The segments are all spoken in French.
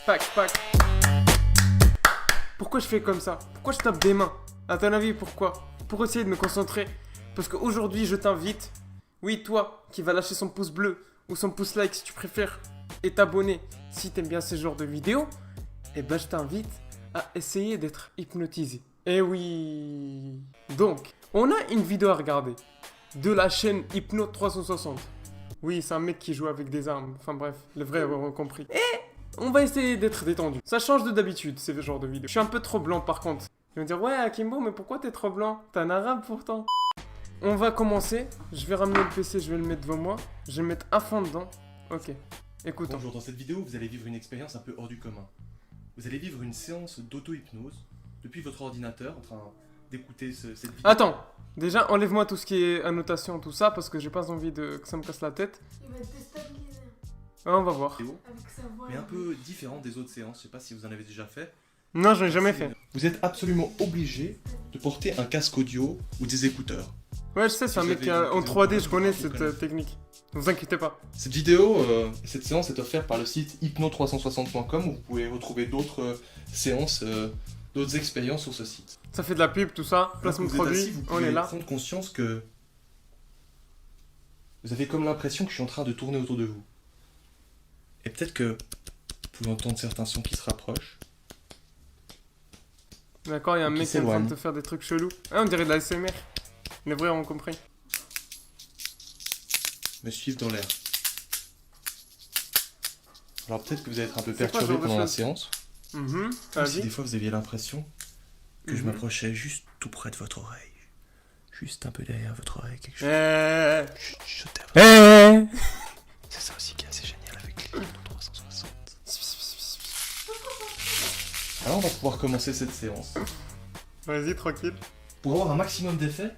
Spack, spack. Pourquoi je fais comme ça? Pourquoi je tape des mains? À ton avis, pourquoi? Pour essayer de me concentrer. Parce qu'aujourd'hui, je t'invite, oui, toi, qui va lâcher son pouce bleu ou son pouce like si tu préfères, et t'abonner si t'aimes bien ce genre de vidéos, et ben je t'invite à essayer d'être hypnotisé. Eh oui. Donc, on a une vidéo à regarder de la chaîne Hypno 360. Oui, c'est un mec qui joue avec des armes. Enfin bref, les vrais auront compris. Et on va essayer d'être détendu. Ça change de d'habitude, ce genre de vidéo. Je suis un peu trop blanc par contre. Ils vont me dire, ouais, Akimbo, mais pourquoi t'es trop blanc? T'es un arabe pourtant. On va commencer. Je vais ramener le PC, je vais le mettre devant moi. Je vais le mettre à fond dedans. Ok, écoutons. Bonjour, dans cette vidéo, vous allez vivre une expérience un peu hors du commun. Vous allez vivre une séance d'auto-hypnose depuis votre ordinateur en train d'écouter cette vidéo. Attends, déjà enlève-moi tout ce qui est annotation, tout ça, parce que j'ai pas envie que ça me casse la tête. Il va te déstabiliser Ah, on va voir. Vidéo, avec sa voix. mais un peu différent des autres séances. Je sais pas si vous en avez déjà fait. Non, je l'ai jamais fait. Vous êtes absolument obligé de porter un casque audio ou des écouteurs. Ouais, je sais, c'est un Si mec vous qui avez- en 3D, je connais vous cette connaissez. technique. Ne vous inquiétez pas. Cette vidéo, cette séance est offerte par le site hypno360.com où vous pouvez retrouver d'autres séances, d'autres expériences sur ce site. Ça fait de la pub, tout ça. Placement de Vous êtes assis, produit, vous on pouvez est là. prendre conscience que vous avez comme l'impression que je suis en train de tourner autour de vous. Et peut-être que vous pouvez entendre certains sons qui se rapprochent. D'accord, il y a un Qui mec qui est en train de s'éloigne. te faire des trucs chelous. Ah, on dirait de la SMR. Les vrais ont compris. Me suivre dans l'air. Alors peut-être que vous allez être un peu C'est quoi ce perturbé genre de pendant la choses séance. Mhm, Comme si des vas-y. fois vous aviez l'impression que je Mhm. m'approchais juste tout près de votre oreille. Juste un peu derrière votre oreille, quelque chose. Eh. Chut, chuchotez à votre- Eh. C'est ça aussi qui est assez génial avec les Hypno 360. Alors on va pouvoir commencer cette séance. Vas-y, tranquille. Pour avoir un maximum d'effet,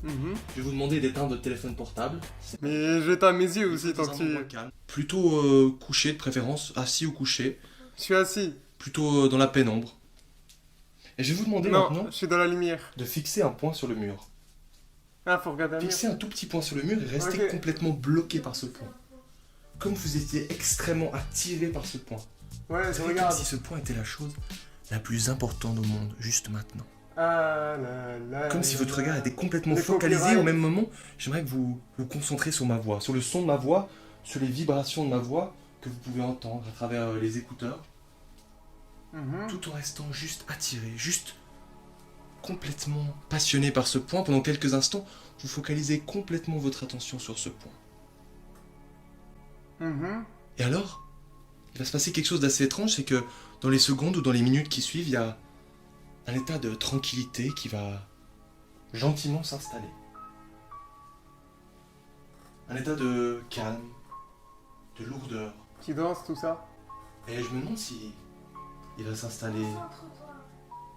Mhm. je vais vous demander d'éteindre votre téléphone portable. Mais je t'ai à mes yeux aussi, Dans tant un que endroit tu... calme. Plutôt couché de préférence, assis ou couché. Je suis assis. Plutôt dans la pénombre. Et je vais vous demander Non, maintenant je suis dans la lumière. de fixer un point sur le mur. Ah, faut regarder un mur. Fixez un tout petit point sur le mur et restez Ok. complètement bloqué par ce point. Comme vous étiez extrêmement attiré par ce point. Ouais, je C'est comme regarde. si ce point était la chose la plus importante au monde, juste maintenant. Ah là là. Comme si votre regard était complètement Les focalisé copyrights. au même moment. J'aimerais que vous vous concentrez sur ma voix, sur le son de ma voix, sur les vibrations de ma voix que vous pouvez entendre à travers les écouteurs, Mhm. tout en restant juste attiré, juste complètement passionné par ce point. Pendant quelques instants, vous focalisez complètement votre attention sur ce point. Mhm. Et alors, il va se passer quelque chose d'assez étrange, c'est que dans les secondes ou dans les minutes qui suivent, il y a un état de tranquillité qui va gentiment s'installer. Un état de calme, de lourdeur. Tu danses, tout ça. Et je me demande si il va s'installer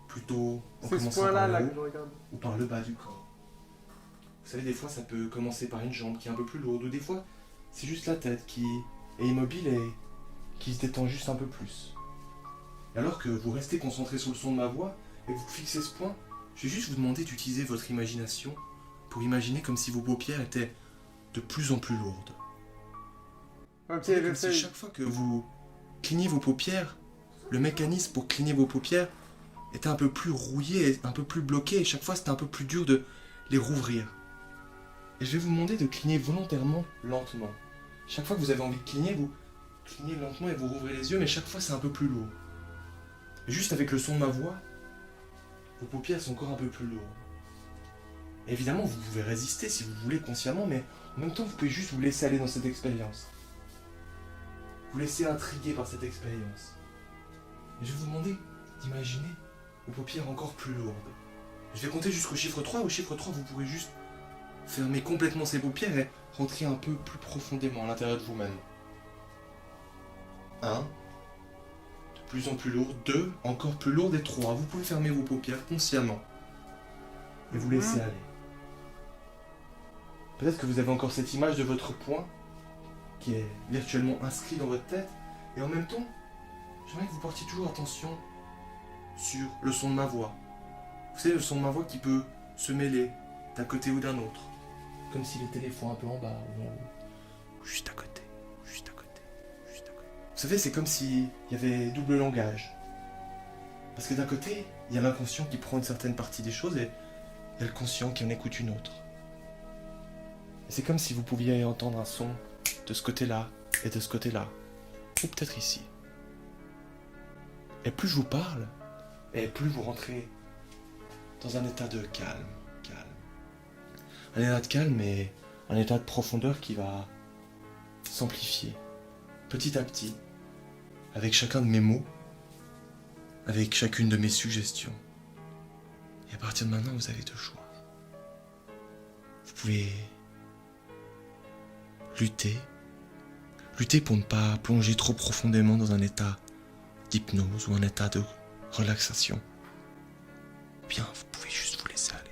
plutôt en C'est ce commençant point-là par là le que je haut regarde. ou par le bas du corps. Vous savez, des fois, ça peut commencer par une jambe qui est un peu plus lourde, ou des fois, c'est juste la tête qui est immobile et qui se détend juste un peu plus. Et alors que vous restez concentré sur le son de ma voix et que vous fixez ce point, je vais juste vous demander d'utiliser votre imagination pour imaginer comme si vos paupières étaient de plus en plus lourdes. Ok, C'est comme si j'essaye. chaque fois que vous clignez vos paupières, le mécanisme pour cligner vos paupières était un peu plus rouillé, un peu plus bloqué, et chaque fois c'était un peu plus dur de les rouvrir. Et je vais vous demander de cligner volontairement lentement. Chaque fois que vous avez envie de cligner, vous clignez lentement et vous rouvrez les yeux, mais chaque fois c'est un peu plus lourd. Et juste avec le son de ma voix, vos paupières sont encore un peu plus lourdes. Et évidemment, vous pouvez résister si vous voulez consciemment, mais en même temps, vous pouvez juste vous laisser aller dans cette expérience. Vous laisser intriguer par cette expérience. Et je vais vous demander d'imaginer vos paupières encore plus lourdes. Je vais compter jusqu'au chiffre 3. Au chiffre 3, vous pourrez juste fermer complètement ces paupières et rentrer un peu plus profondément à l'intérieur de vous-même. 1. De plus en plus lourd. 2. Encore plus lourd. Et 3. Vous pouvez fermer vos paupières consciemment. Et vous laisser aller. Peut-être que vous avez encore cette image de votre point qui est virtuellement inscrit dans votre tête. Et en même temps, j'aimerais que vous portiez toujours attention sur le son de ma voix. Vous savez, le son de ma voix qui peut se mêler d'un côté ou d'un autre. Comme s'il était des fois un peu en bas ou en haut. Juste à côté, juste à côté, juste à côté. Vous savez, c'est comme s'il y avait double langage. Parce que d'un côté, il y a l'inconscient qui prend une certaine partie des choses et il y a le conscient qui en écoute une autre. Et c'est comme si vous pouviez entendre un son de ce côté-là et de ce côté-là. Ou peut-être ici. Et plus je vous parle, et plus vous rentrez dans un état de calme. Un état de calme et un état de profondeur qui va s'amplifier petit à petit avec chacun de mes mots, avec chacune de mes suggestions. Et à partir de maintenant, vous avez deux choix. Vous pouvez lutter pour ne pas plonger trop profondément dans un état d'hypnose ou un état de relaxation. Bien, vous pouvez juste vous laisser aller.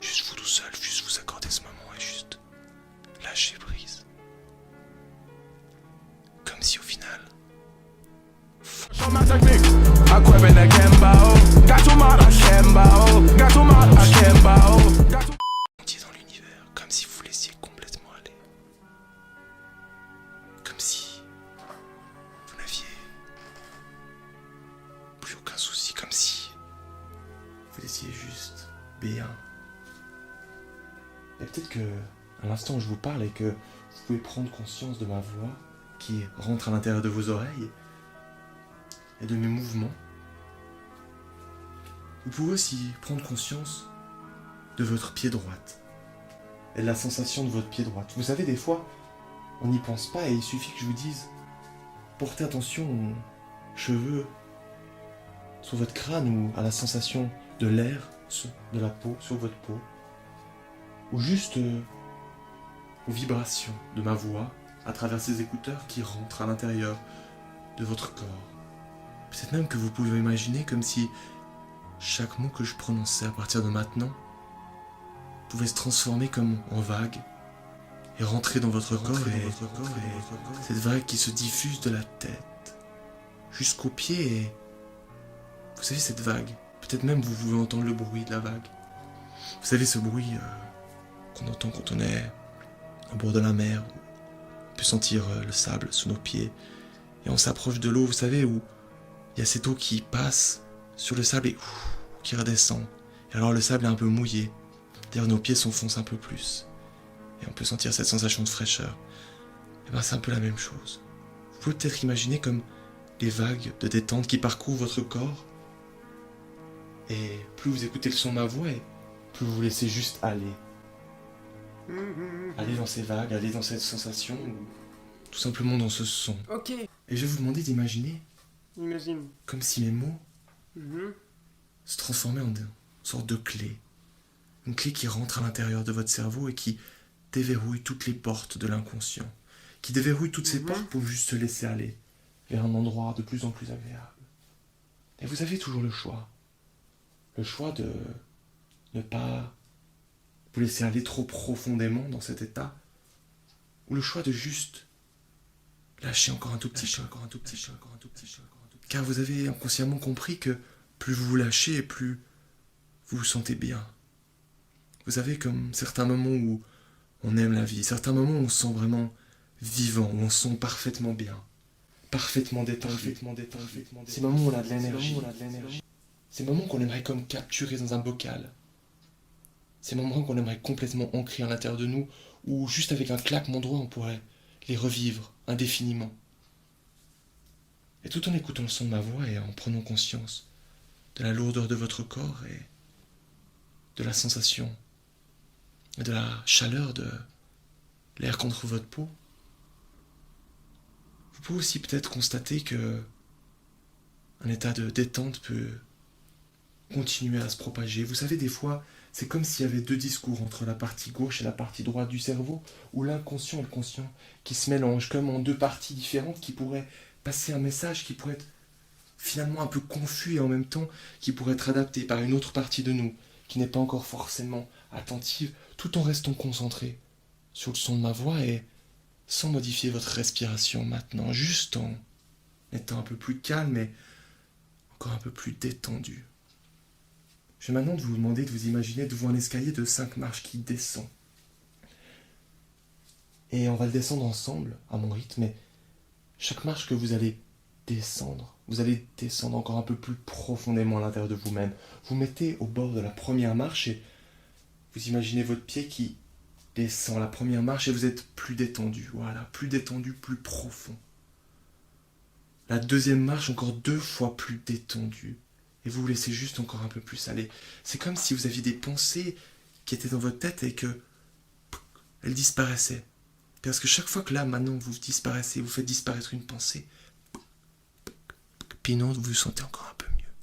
Juste vous tout seul, juste vous accorder ce moment et juste lâcher prise. Comme si au final... montiez dans l'univers, comme si vous vous laissiez complètement aller. Comme si vous n'aviez plus aucun souci, comme si vous laissiez juste bien. Et peut-être que, à l'instant où je vous parle et que vous pouvez prendre conscience de ma voix qui rentre à l'intérieur de vos oreilles et de mes mouvements, vous pouvez aussi prendre conscience de votre pied droite et de la sensation de votre pied droite. Vous savez, des fois, on n'y pense pas et il suffit que je vous dise portez attention aux cheveux sur votre crâne ou à la sensation de l'air de la peau sur votre peau, ou juste aux vibrations de ma voix à travers ces écouteurs qui rentrent à l'intérieur de votre corps. Peut-être même que vous pouvez imaginer comme si chaque mot que je prononçais à partir de maintenant pouvait se transformer comme en vague et rentrer dans votre corps et cette vague qui se diffuse de la tête jusqu'aux pieds et vous savez cette vague, peut-être même vous pouvez entendre le bruit de la vague. Vous savez ce bruit qu'on entend quand on est au bord de la mer, où on peut sentir le sable sous nos pieds et on s'approche de l'eau, vous savez, où il y a cette eau qui passe sur le sable et qui redescend. Et alors le sable est un peu mouillé, d'ailleurs nos pieds s'enfoncent un peu plus et on peut sentir cette sensation de fraîcheur. Et bien c'est un peu la même chose. Vous pouvez peut-être imaginer comme des vagues de détente qui parcourent votre corps et plus vous écoutez le son de ma voix et plus vous vous laissez juste aller. Aller dans ces vagues, aller dans cette sensation ou tout simplement dans ce son. Ok. Et je vais vous demander d'imaginer Imagine. comme si mes mots Mhm. se transformaient en une sorte de clé. Une clé qui rentre à l'intérieur de votre cerveau et qui déverrouille toutes les portes de l'inconscient. Qui déverrouille toutes ces portes pour juste se laisser aller vers un endroit de plus en plus agréable. Et vous avez toujours le choix. Le choix de ne pas vous laisser aller trop profondément dans cet état. Ou le choix de juste lâcher encore un tout petit peu. Car vous avez inconsciemment compris que plus vous vous lâchez, plus vous vous sentez bien. Vous avez comme certains moments où on aime la vie, certains moments où on se sent vraiment vivant, où on se sent parfaitement bien, parfaitement détendu. Ces moments où on a de l'énergie. Ces moments qu'on aimerait comme capturer dans un bocal. Ces moments qu'on aimerait complètement ancrer à l'intérieur de nous, ou juste avec un claquement de doigts on pourrait les revivre indéfiniment. Et tout en écoutant le son de ma voix et en prenant conscience de la lourdeur de votre corps et de la sensation, et de la chaleur de l'air contre votre peau, vous pouvez aussi peut-être constater que un état de détente peut continuer à se propager. Vous savez, des fois, c'est comme s'il y avait deux discours entre la partie gauche et la partie droite du cerveau, où l'inconscient et le conscient qui se mélangent comme en deux parties différentes qui pourraient passer un message qui pourrait être finalement un peu confus et en même temps qui pourrait être adapté par une autre partie de nous qui n'est pas encore forcément attentive, tout en restant concentré sur le son de ma voix et sans modifier votre respiration maintenant, juste en étant un peu plus calme et encore un peu plus détendu. Je vais maintenant vous demander de vous imaginer devant un escalier de 5 marches qui descend. Et on va le descendre ensemble, à mon rythme, et chaque marche que vous allez descendre encore un peu plus profondément à l'intérieur de vous-même. Vous mettez au bord de la première marche et vous imaginez votre pied qui descend la première marche et vous êtes plus détendu. Voilà, plus détendu, plus profond. La deuxième marche, encore 2 fois plus détendu. Et vous vous laissez juste encore un peu plus aller. C'est comme si vous aviez des pensées qui étaient dans votre tête et que elles disparaissaient. Parce que chaque fois que là, maintenant, vous disparaissez, vous faites disparaître une pensée, puis non, vous vous sentez encore un peu mieux,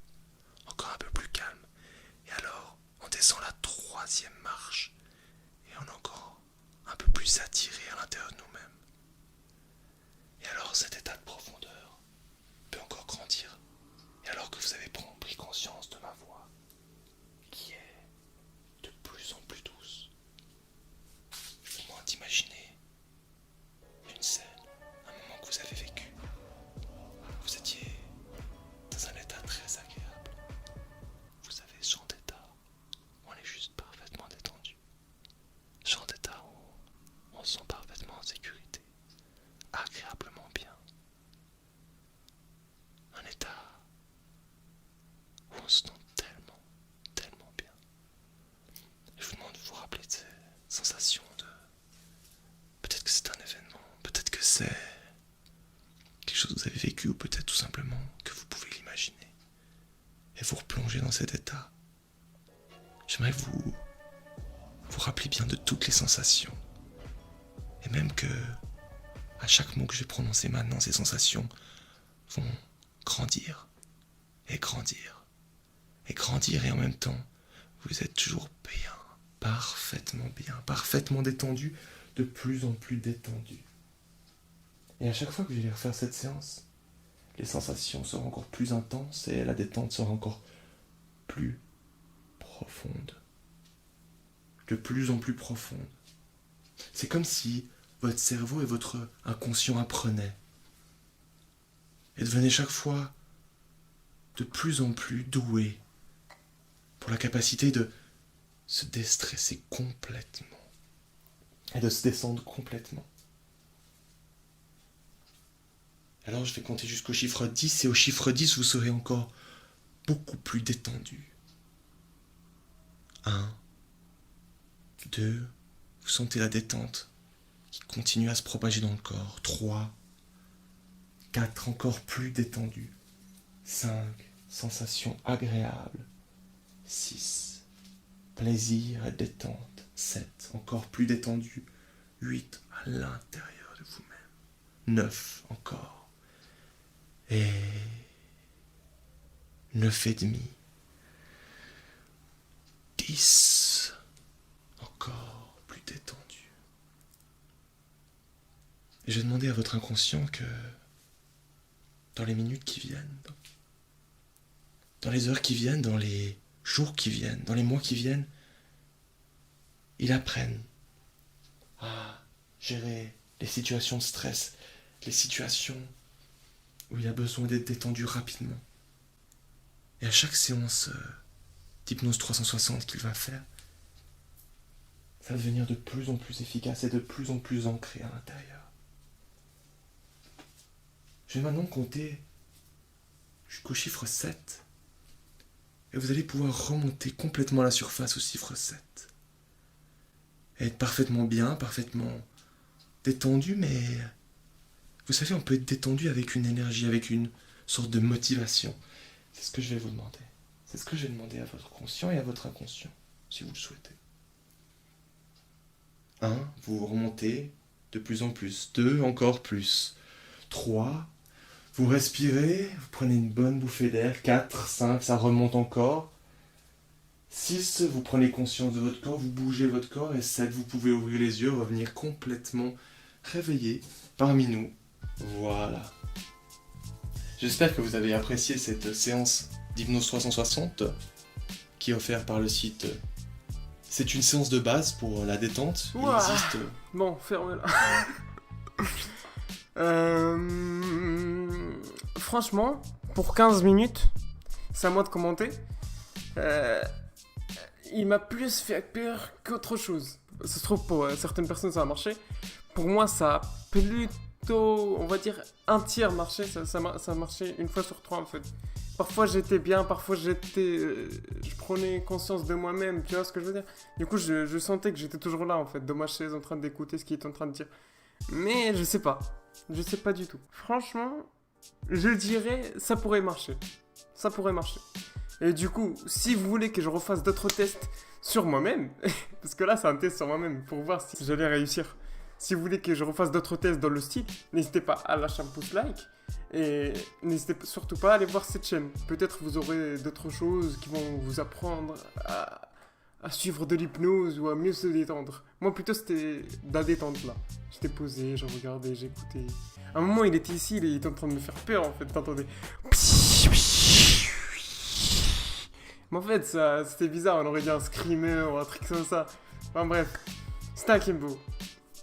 encore un peu plus calme. Et alors, on descend la 3e marche, et on est encore un peu plus attiré à l'intérieur de nous-mêmes. Et alors, cet état de profondeur peut encore grandir. Et alors que vous avez pris conscience de ma voix, qui est de plus en plus douce, je vous demande d'imaginer une scène, un moment que vous avez vécu. Vous étiez dans un état très agréable. Vous savez, ce genre d'état où on est juste parfaitement détendu. Ce genre d'état où on se sent parfaitement en sécurité, agréablement bien. Un état où on se sent tellement, tellement bien. Et je vous demande de vous rappeler de ces sensations de... Peut-être que c'est un événement, peut-être que c'est quelque chose que vous avez vécu, ou peut-être tout simplement que vous pouvez l'imaginer. Et vous replonger dans cet état. J'aimerais que vous vous rappeliez bien de toutes les sensations. Et même que, à chaque mot que je vais prononcer maintenant, ces sensations vont grandir, et grandir, et grandir, et en même temps, vous êtes toujours bien, parfaitement détendu, de plus en plus détendu. Et à chaque fois que je vais refaire cette séance, les sensations seront encore plus intenses et la détente sera encore plus profonde. De plus en plus profonde. C'est comme si votre cerveau et votre inconscient apprenaient. Et devenaient chaque fois de plus en plus doués pour la capacité de se déstresser complètement. Et de se descendre complètement. Alors je vais compter jusqu'au chiffre 10 et au chiffre 10 vous serez encore beaucoup plus détendu. 1, 2, vous sentez la détente qui continue à se propager dans le corps. 3, 4, encore plus détendu. 5, sensation agréable. 6, plaisir et détente. 7, encore plus détendu. 8, à l'intérieur de vous-même. 9, encore. Et 9,5. 10. Encore plus détendu. Et je vais demander à votre inconscient que dans les minutes qui viennent, dans les heures qui viennent, dans les jours qui viennent, dans les mois qui viennent, il apprenne à gérer les situations de stress, les situations où il a besoin d'être détendu rapidement. Et à chaque séance d'hypnose 360 qu'il va faire, ça va devenir de plus en plus efficace et de plus en plus ancré à l'intérieur. Je vais maintenant compter jusqu'au chiffre 7. Et vous allez pouvoir remonter complètement à la surface au chiffre 7. Et être parfaitement bien, parfaitement détendu, mais... Vous savez, on peut être détendu avec une énergie, avec une sorte de motivation. C'est ce que je vais vous demander. C'est ce que je vais demander à votre conscient et à votre inconscient, si vous le souhaitez. 1, vous remontez de plus en plus. 2, encore plus. 3, vous respirez, vous prenez une bonne bouffée d'air. 4, 5, ça remonte encore. 6, vous prenez conscience de votre corps, vous bougez votre corps. Et 7, vous pouvez ouvrir les yeux, revenir complètement réveillé parmi nous. Voilà. J'espère que vous avez apprécié cette séance d'hypnose 360 qui est offerte par le site. C'est une séance de base pour la détente. Il Ouah. existe... Bon, fermez-la. Franchement, pour 15 minutes, c'est à moi de commenter. Il m'a plus fait peur qu'autre chose. Ça se trouve, pour certaines personnes, ça a marché. Pour moi, ça a plutôt plutôt, on va dire, un tiers marchait. Ça marchait une fois sur trois, en fait. Parfois, j'étais bien, parfois, je prenais conscience de moi-même, tu vois ce que je veux dire? Du coup, je sentais que j'étais toujours là, en fait, dans ma chaise, en train d'écouter ce qu'il est en train de dire. Mais je sais pas. Je sais pas du tout. Franchement, je dirais, ça pourrait marcher. Ça pourrait marcher. Et du coup, si vous voulez que je refasse d'autres tests sur moi-même, parce que là, c'est un test sur moi-même, pour voir si j'allais réussir. Si vous voulez que je refasse d'autres tests dans le style, n'hésitez pas à lâcher un pouce like. Et n'hésitez surtout pas à aller voir cette chaîne. Peut-être vous aurez d'autres choses qui vont vous apprendre à suivre de l'hypnose ou à mieux se détendre. Moi, plutôt, c'était de la détente, là. J'étais posé, je regardais, j'écoutais. À un moment, il était ici, il était en train de me faire peur, en fait, t'entendais. Mais en fait, c'était bizarre, on aurait dit un screamer ou un truc comme ça. Enfin bref, c'était un Kimbo.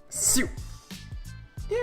Siou! Yeah!